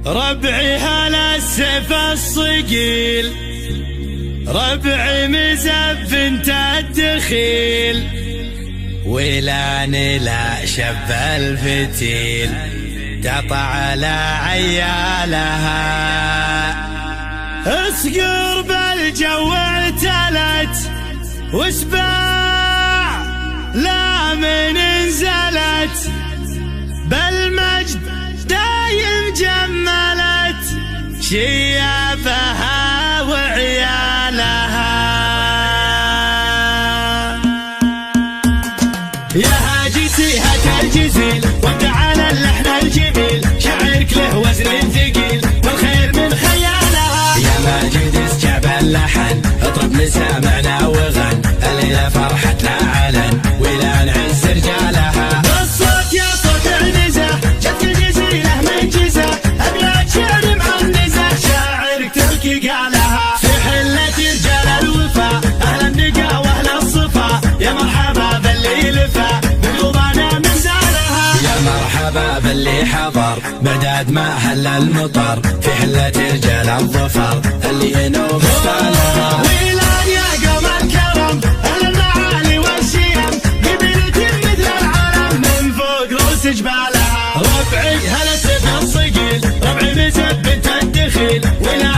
ربعي هلا السيف الصقيل، ربعي مزف انت الدخيل، ولاني لا شب الفتيل قطع على عيالها. اسقر بالجو اعتلت وسباع لا من انزلت، بالمجد دايم جملت شيابها وعيالها. يا هاجي سيهة الجزيل وابدع على اللحن الجميل، شعرك له وزن ثقيل والخير من خيالها. يا ماجد اسجع باللحن اطرب لسامعنا وغن، الليلة فرحتنا علن ولا نعز رجالها. بالصوت يا صوت عنزة جت الجزيلة من جزة، أبيات شعر معنزة شاعرك تركي قالها. في حلة رجال الوفا أهل النقا وأهل الصفا، يا مرحبا باللي لفا بقلوبنا من زالها. يا مرحبا باللي حضر بعداد ما هل المطر، في حلة رجال الظفر اللي ينوب استالها. ويلان يا قوم الكرم أهل المعالي والشيم، قبيلة مثل العالم من فوق رؤوس جبالها. ربعي هلا سيف الصقيل، ربعي مزف بنت الدخيل، ولا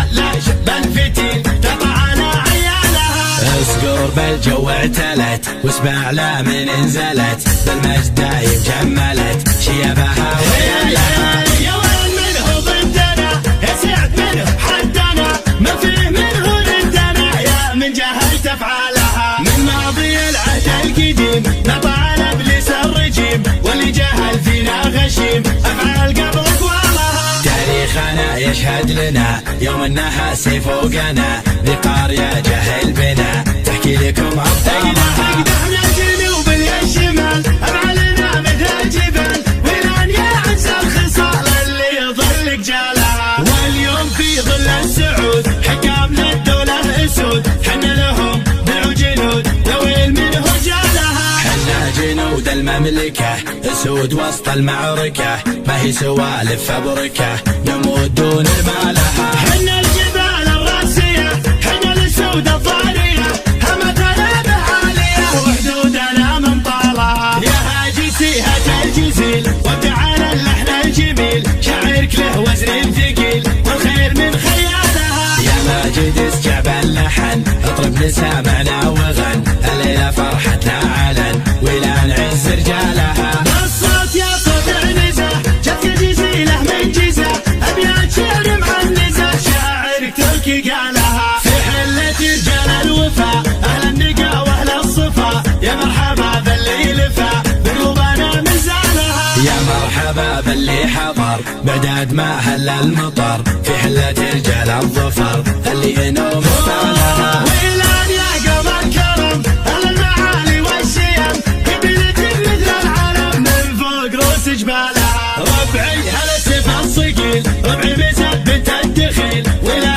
شب الفتيل تقع على عيالها. اسقر بالجو اعتلت واسمع لا من انزلت، بالمجد دايم جملت شيابها وعيالها. يا وين منه ضدنا يا سعد منه حدنا، ما فيه منه ردنا يا من جهلت افعالها. من ماضي العهد القديم نطع ابليس الرجيم، واللي جهل فينا غشيم افعال قبل اقوالها. تاريخنا يشهد لنا يوم انها سيف فوقنا، ذي قارية جهل بنا تحكي لكم ابطالها. احنا الجنوب الشمال افعالنا مثل الجبال، ولان يعز الخصال اللي يظل جالها. واليوم في ظل السعود حكامنا الدولة اسود، حنا لهم دعوا جنود لويل منه جالها. حنا جنود المملكة اسود وسط المعركة، ما هي سوالف فبركة نموت دون مالها. حنا الجبال الراسية حنا الاسود الضارية، همتنا بعالية وحدودنا من طالها. يا هاجي سيهة الجزيل وابدع على اللحن الجميل، شعرك له وزن ثقيل والخير من خيالها. يا ماجد اسجع باللحن اطرب لسامعنا وغن، الليلة فرحتنا علن ولا نعز رجالها. بالصوت يا صوت عنزة جت الجزيلة من جزة، أبيات شعر معنزة شاعرك تركي قالها. في حلة رجال الوفا أهل النقا وأهل الصفا، يا مرحبا باللي لفا بقلوبنا من زالها. يا مرحبا باللي حضر بعداد ما هل المطر، في حلة رجال الظفر اللي ينوم استالها. ويلان يا قوم الكرم أهل المعالي والشيم، قبيلة مثل العالم من فوق رؤوس جبالها. ربعي هلا سيف الصقيل، ربعي مزف بنت الدخيل، ولا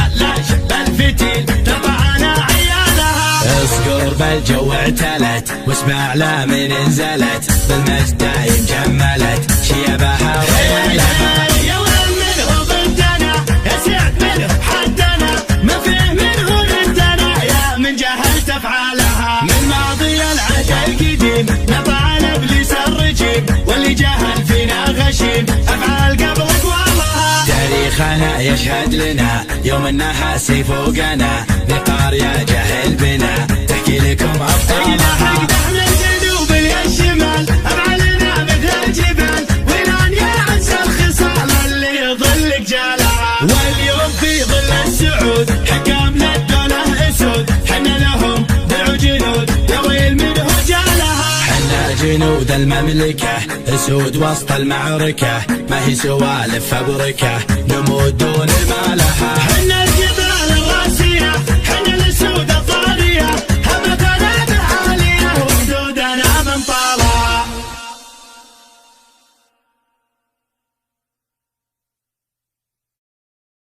شب الفتيل تقع على عيالها. اسقر بالجو اعتلت واسمع لا من انزلت، بالمجد دايم جملت شيابها وعيالها. يا وين منه ضدنا يا سعد منه حدنا، ما فيه منه ردنا يا من جهلت افعالها. من ماضي العهد القديم نطع ابليس الرجيم، واللي جهل فينا غشيم افعال قبل اقوالها. تاريخنا يشهد لنا يوم انها سيف فوقنا، ذي قارية جهل بنا تحكي لكم ابطالها. احنا الجنوب الشمال افعالنا مثل الجبال، ولان يعز الخصال اللي يظل جالها. واليوم في ظل السعود حكامنا الدولة اسود، حنا لهم دعوا جنود لويل منه جالها. حنا جنود المملكة اسود وسط المعركة، ما هي سوالف فبركة نموت دون مالها.